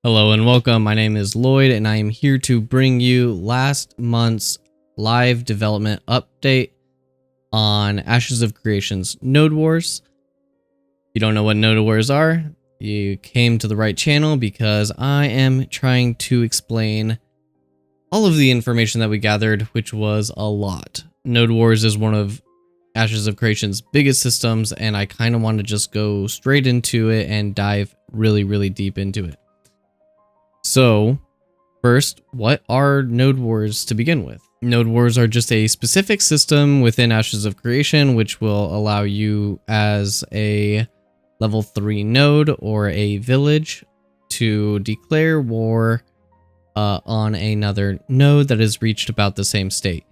Hello and welcome. My name is Lloyd and I am here to bring you last month's live development update on Ashes of Creation's Node Wars. If you don't know what Node Wars are, you came to the right channel because I am trying to explain all of the information that we gathered, which was a lot. Node Wars is one of Ashes of Creation's biggest systems, and I kind of want to just go straight into it and dive really deep into it. So, first, what are Node Wars to begin with? Node Wars are just a specific system within Ashes of Creation which will allow you as a level 3 node or a village to declare war on another node that has reached about the same state.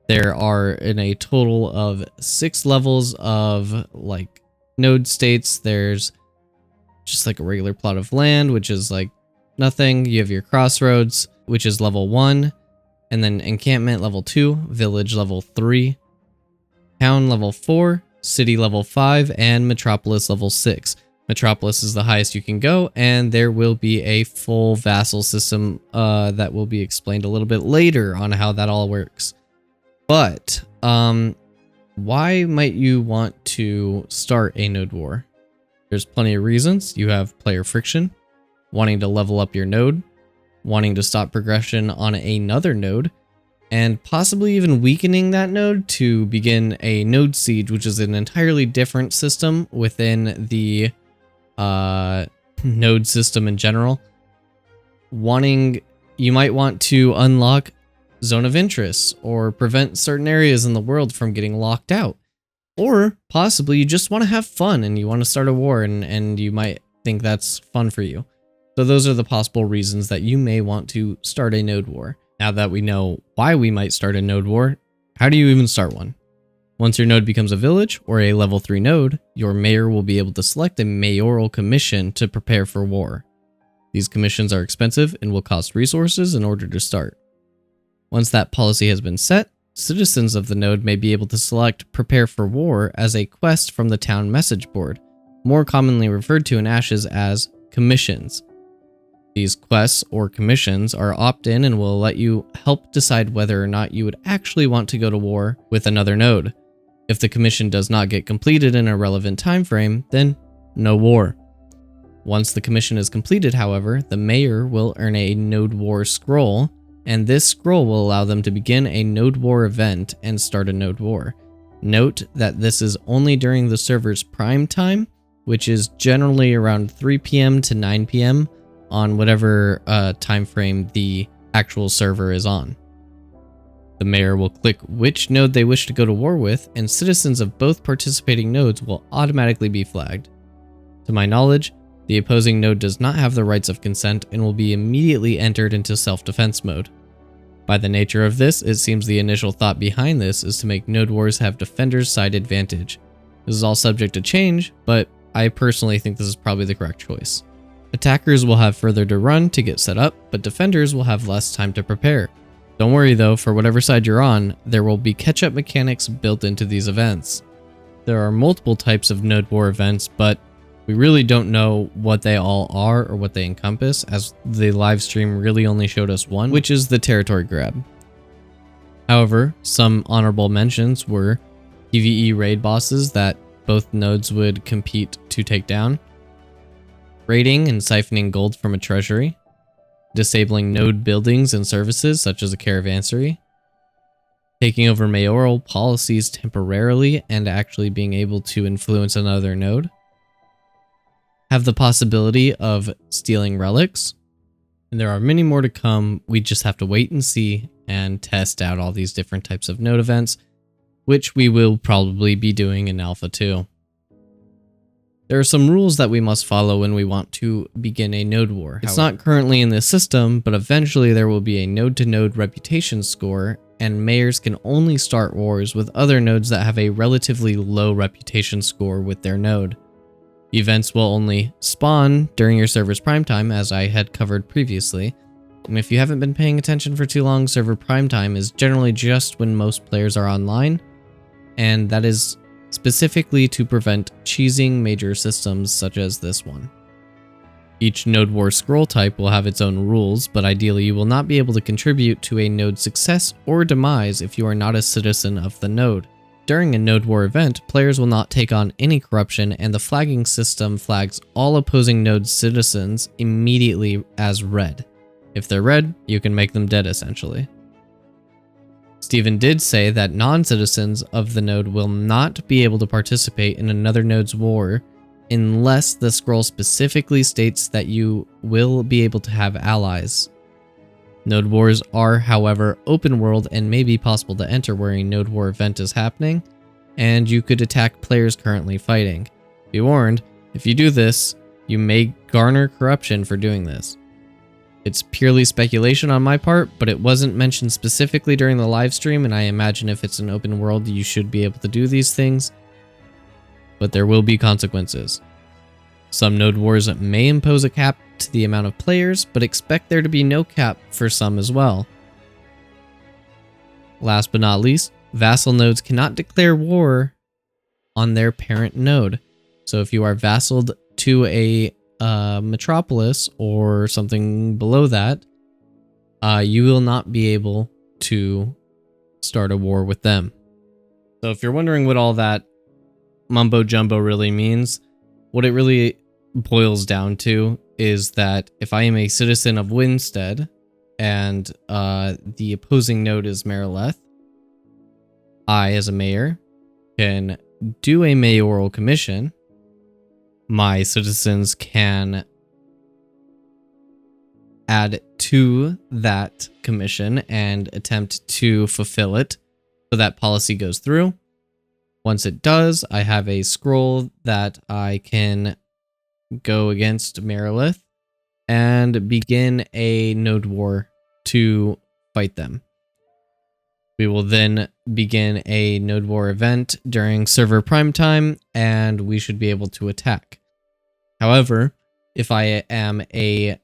There are in a total of 6 levels of node states. There's just like a regular plot of land, which is like nothing. You have your crossroads, which is level 1, and then encampment level 2, village level 3, town level 4, city level 5, and metropolis level 6. Metropolis is the highest you can go, and there will be a full vassal system that will be explained a little bit later on how that all works. But why might you want to start a node war? There's plenty of reasons. You have player friction, wanting to level up your node, wanting to stop progression on another node, and possibly even weakening that node to begin a node siege, which is an entirely different system within the node system in general. You might want to unlock zone of interest or prevent certain areas in the world from getting locked out. Or possibly you just want to have fun and you want to start a war and you might think that's fun for you. So those are the possible reasons that you may want to start a node war. Now that we know why we might start a node war, how do you even start one? Once your node becomes a village or a level 3 node, your mayor will be able to select a mayoral commission to prepare for war. These commissions are expensive and will cost resources in order to start. Once that policy has been set, citizens of the node may be able to select Prepare for War as a quest from the town message board, more commonly referred to in Ashes as commissions. These quests or commissions are opt-in and will let you help decide whether or not you would actually want to go to war with another node. If the commission does not get completed in a relevant time frame, then no war. Once the commission is completed, however, the mayor will earn a node war scroll, and this scroll will allow them to begin a node war event and start a node war. Note that this is only during the server's prime time, which is generally around 3 PM to 9 PM on whatever time frame the actual server is on. The mayor will click which node they wish to go to war with, and citizens of both participating nodes will automatically be flagged. To my knowledge, the opposing node does not have the rights of consent and will be immediately entered into self-defense mode. By the nature of this, it seems the initial thought behind this is to make node wars have defenders' side advantage. This is all subject to change, but I personally think this is probably the correct choice. Attackers will have further to run to get set up, but defenders will have less time to prepare. Don't worry though, for whatever side you're on, there will be catch-up mechanics built into these events. There are multiple types of node war events, but we really don't know what they all are or what they encompass, as the live stream really only showed us one, which is the territory grab. However, some honorable mentions were PvE raid bosses that both nodes would compete to take down, raiding and siphoning gold from a treasury, disabling node buildings and services such as a caravansary, taking over mayoral policies temporarily and actually being able to influence another node, have the possibility of stealing relics, and there are many more to come. We just have to wait and see and test out all these different types of node events, which we will probably be doing in Alpha 2. There are some rules that we must follow when we want to begin a node war. It's not currently in this system, but eventually there will be a node-to-node reputation score, and mayors can only start wars with other nodes that have a relatively low reputation score with their node. Events will only spawn during your server's prime time, as I had covered previously, and if you haven't been paying attention for too long, server prime time is generally just when most players are online, and that is specifically to prevent cheesing major systems such as this one. Each Node War scroll type will have its own rules, but ideally you will not be able to contribute to a node's success or demise if you are not a citizen of the node. During a Node War event, players will not take on any corruption, and the flagging system flags all opposing node citizens immediately as red. If they're red, you can make them dead essentially. Stephen did say that non-citizens of the node will not be able to participate in another node's war unless the scroll specifically states that you will be able to have allies. Node wars are, however, open world and may be possible to enter where a node war event is happening, and you could attack players currently fighting. Be warned, if you do this, you may garner corruption for doing this. It's purely speculation on my part, but it wasn't mentioned specifically during the live stream, and I imagine if it's an open world, you should be able to do these things. But there will be consequences. Some node wars may impose a cap to the amount of players, but expect there to be no cap for some as well. Last but not least, vassal nodes cannot declare war on their parent node. So if you are vassaled to a metropolis or something below that, you will not be able to start a war with them. So if you're wondering what all that mumbo jumbo really means, what it really boils down to is that if I am a citizen of Winstead and the opposing node is Marileth, I, as a mayor, can do a mayoral commission. My citizens can add to that commission and attempt to fulfill it so that policy goes through. Once it does, I have a scroll that I can go against Marilith and begin a node war to fight them. We will then begin a node war event during server prime time, and we should be able to attack. However, if I am a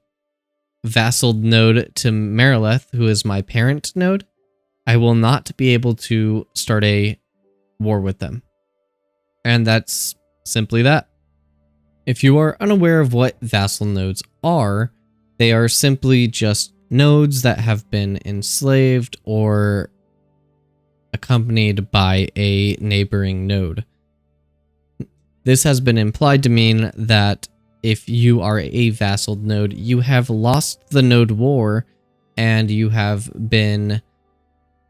vassaled node to Marilith, who is my parent node, I will not be able to start a war with them. And that's simply that. If you are unaware of what vassal nodes are, they are simply just nodes that have been enslaved or accompanied by a neighboring node. This has been implied to mean that if you are a vassaled node, you have lost the node war and you have been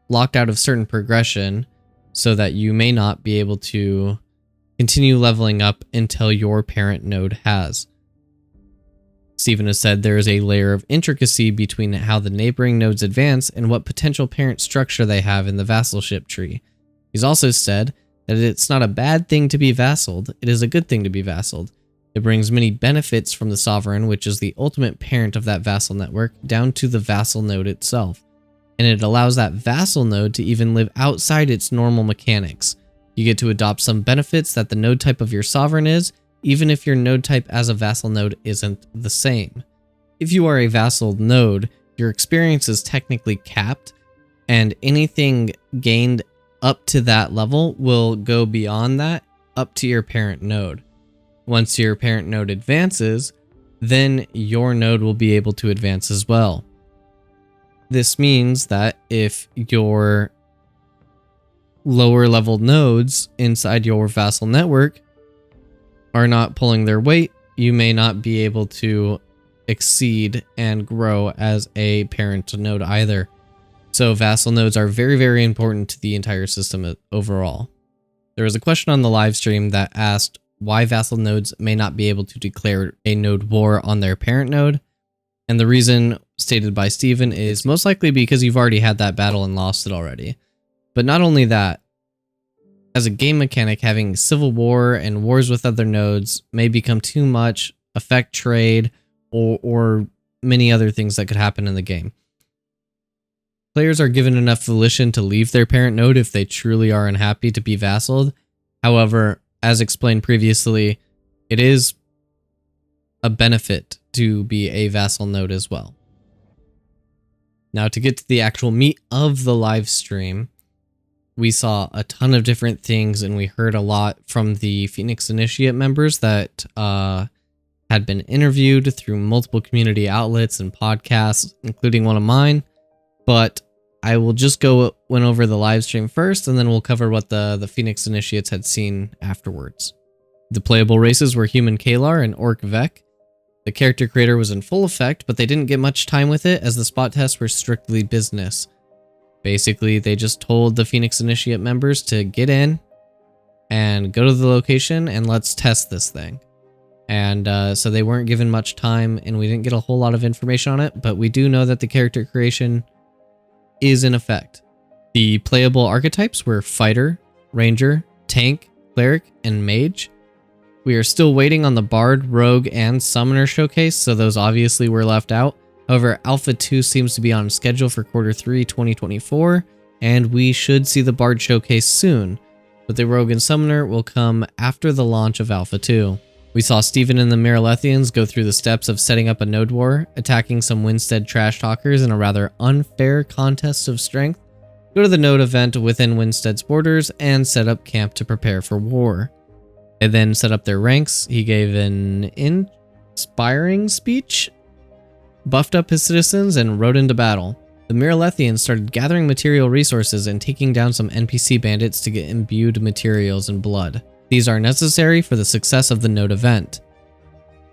locked out of certain progression so that you may not be able to continue leveling up until your parent node has. Stephen has said there is a layer of intricacy between how the neighboring nodes advance and what potential parent structure they have in the vassalship tree. He's also said that it's not a bad thing to be vassaled, it is a good thing to be vassaled. It brings many benefits from the sovereign, which is the ultimate parent of that vassal network, down to the vassal node itself. And it allows that vassal node to even live outside its normal mechanics. You get to adopt some benefits that the node type of your sovereign is, even if your node type as a vassal node isn't the same. If you are a vassal node, your experience is technically capped, and anything gained up to that level will go beyond that up to your parent node. Once your parent node advances, then your node will be able to advance as well. This means that if your lower level nodes inside your vassal network are not pulling their weight, you may not be able to exceed and grow as a parent node either. So vassal nodes are very, very important to the entire system overall. There was a question on the live stream that asked why vassal nodes may not be able to declare a node war on their parent node. And the reason stated by Stephen is most likely because you've already had that battle and lost it already. But not only that, as a game mechanic, having civil war and wars with other nodes may become too much, affect trade, or many other things that could happen in the game. Players are given enough volition to leave their parent node if they truly are unhappy to be vassaled. However, as explained previously, it is a benefit to be a vassal node as well. Now, to get to the actual meat of the live stream, we saw a ton of different things and we heard a lot from the Phoenix Initiate members that had had been interviewed through multiple community outlets and podcasts, including one of mine, but I will just went over the live stream first, and then we'll cover what the Phoenix Initiates had seen afterwards. The playable races were Human Kalar and Orc Vec. The character creator was in full effect, but they didn't get much time with it as the spot tests were strictly business. Basically, they just told the Phoenix Initiate members to get in and go to the location and let's test this thing. And so they weren't given much time, and we didn't get a whole lot of information on it, but we do know that the character creation is in effect. The playable archetypes were Fighter, Ranger, Tank, Cleric, and Mage. We are still waiting on the Bard, Rogue, and Summoner showcase, so those obviously were left out. However, Alpha 2 seems to be on schedule for Q3 2024, and we should see the Bard showcase soon, but the Rogue and Summoner will come after the launch of Alpha 2. We saw Steven and the Miralethians go through the steps of setting up a node war, attacking some Winstead trash talkers in a rather unfair contest of strength, go to the node event within Winstead's borders, and set up camp to prepare for war. They then set up their ranks. He gave an inspiring speech, buffed up his citizens, and rode into battle. The Miralethians started gathering material resources and taking down some NPC bandits to get imbued materials and blood. These are necessary for the success of the node event.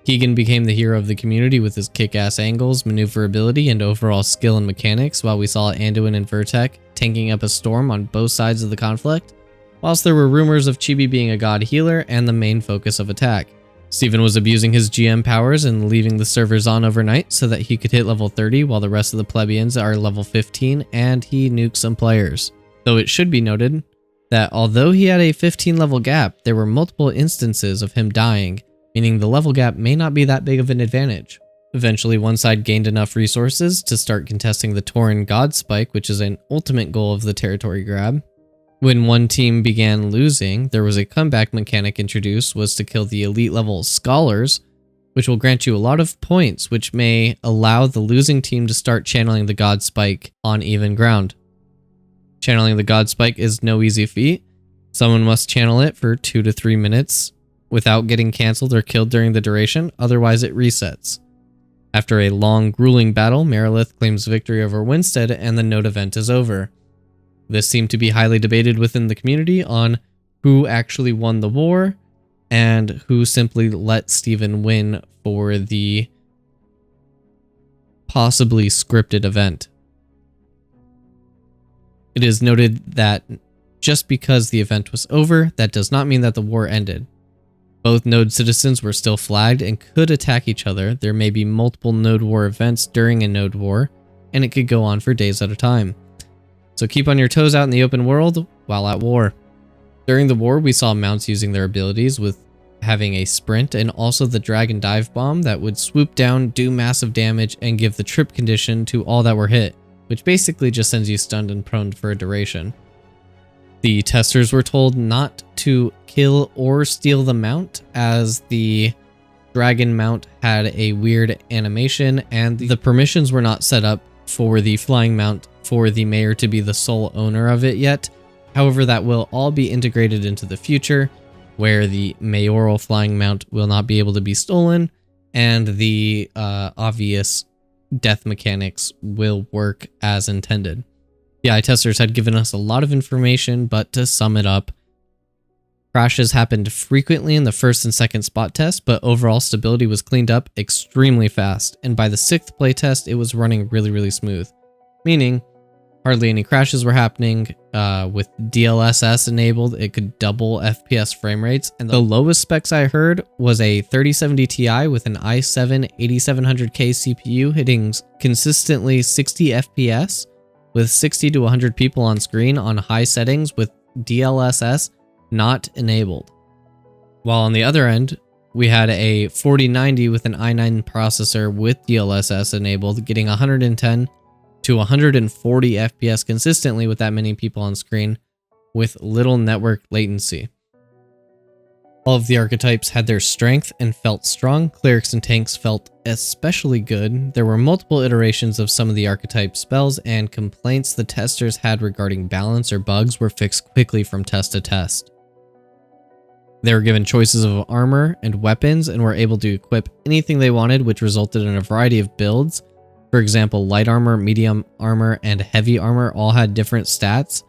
Keegan became the hero of the community with his kick-ass angles, maneuverability, and overall skill and mechanics, while we saw Anduin and Vertek tanking up a storm on both sides of the conflict, whilst there were rumors of Chibi being a god healer and the main focus of attack. Steven was abusing his GM powers and leaving the servers on overnight so that he could hit level 30 while the rest of the plebeians are level 15, and he nuked some players. Though it should be noted that although he had a 15 level gap, there were multiple instances of him dying, meaning the level gap may not be that big of an advantage. Eventually, one side gained enough resources to start contesting the Tauren God Spike, which is an ultimate goal of the territory grab. When one team began losing, there was a comeback mechanic introduced, was to kill the elite level Scholars, which will grant you a lot of points, which may allow the losing team to start channeling the God Spike on even ground. Channeling the God Spike is no easy feat. Someone must channel it for 2 to 3 minutes without getting cancelled or killed during the duration, otherwise it resets. After a long, grueling battle, Marilith claims victory over Winstead and the node event is over. This seemed to be highly debated within the community on who actually won the war and who simply let Steven win for the possibly scripted event. It is noted that just because the event was over, that does not mean that the war ended. Both node citizens were still flagged and could attack each other. There may be multiple node war events during a node war, and it could go on for days at a time. So keep on your toes out in the open world while at war. During the war, we saw mounts using their abilities with having a sprint and also the dragon dive bomb that would swoop down, do massive damage, and give the trip condition to all that were hit, which basically just sends you stunned and prone for a duration. The testers were told not to kill or steal the mount, as the dragon mount had a weird animation and the permissions were not set up for the flying mount for the mayor to be the sole owner of it yet. However, that will all be integrated into the future, where the mayoral flying mount will not be able to be stolen, and the obvious death mechanics will work as intended. The eye testers had given us a lot of information, but to sum it up, crashes happened frequently in the first and second spot test, but overall stability was cleaned up extremely fast, and by the 6th playtest it was running really smooth, meaning hardly any crashes were happening. With DLSS enabled, it could double FPS frame rates, and the lowest specs I heard was a 3070 Ti with an i7 8700K CPU hitting consistently 60 FPS with 60 to 100 people on screen on high settings with DLSS not enabled. While on the other end, we had a 4090 with an i9 processor with DLSS enabled, getting 110 to 140 FPS consistently with that many people on screen with little network latency. All of the archetypes had their strength and felt strong. Clerics and tanks felt especially good. There were multiple iterations of some of the archetype spells, and complaints the testers had regarding balance or bugs were fixed quickly from test to test. They were given choices of armor and weapons and were able to equip anything they wanted, which resulted in a variety of builds. For example, light armor, medium armor, and heavy armor all had different stats,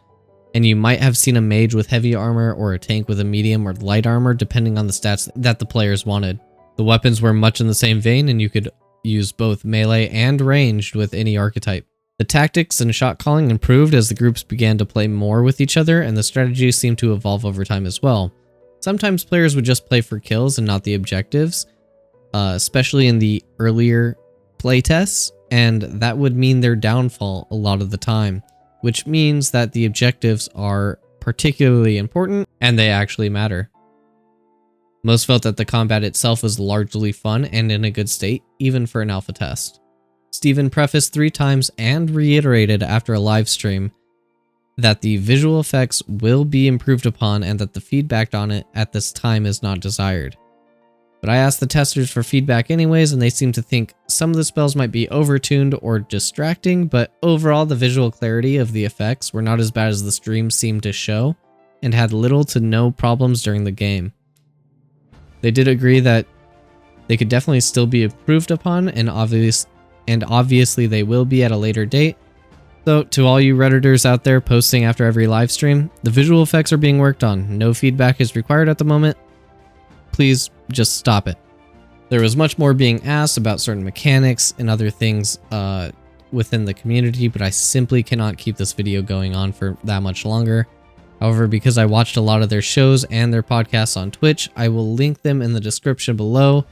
and you might have seen a mage with heavy armor or a tank with a medium or light armor depending on the stats that the players wanted. The weapons were much in the same vein, and you could use both melee and ranged with any archetype. The tactics and shot calling improved as the groups began to play more with each other, and the strategy seemed to evolve over time as well. Sometimes players would just play for kills and not the objectives, especially in the earlier playtests, and that would mean their downfall a lot of the time, which means that the objectives are particularly important and they actually matter. Most felt that the combat itself was largely fun and in a good state, even for an alpha test. Steven prefaced 3 times and reiterated after a live stream that the visual effects will be improved upon and that the feedback on it at this time is not desired. But I asked the testers for feedback anyways, and they seemed to think some of the spells might be overtuned or distracting, but overall the visual clarity of the effects were not as bad as the stream seemed to show, and had little to no problems during the game. They did agree that they could definitely still be improved upon, and obviously they will be at a later date. So, to all you Redditors out there posting after every live stream, the visual effects are being worked on. No feedback is required at the moment. Please just stop it. There was much more being asked about certain mechanics and other things within the community, but I simply cannot keep this video going on for that much longer. However, because I watched a lot of their shows and their podcasts on Twitch, I will link them in the description below.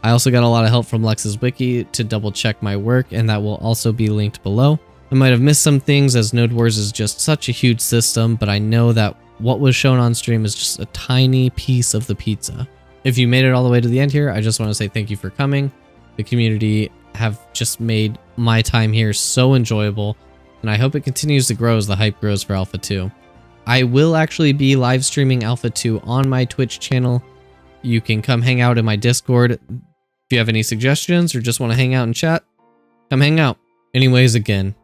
I also got a lot of help from Lex's Wiki to double check my work, and that will also be linked below. I might have missed some things as Node Wars is just such a huge system, but I know that what was shown on stream is just a tiny piece of the pizza. If you made it all the way to the end here, I just want to say thank you for coming. The community have just made my time here so enjoyable, and I hope it continues to grow as the hype grows for Alpha 2. I will actually be live streaming Alpha 2 on my Twitch channel. You can come hang out in my Discord. If you have any suggestions or just want to hang out and chat, come hang out. Anyways, again,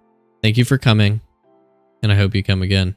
thank you for coming, and I hope you come again.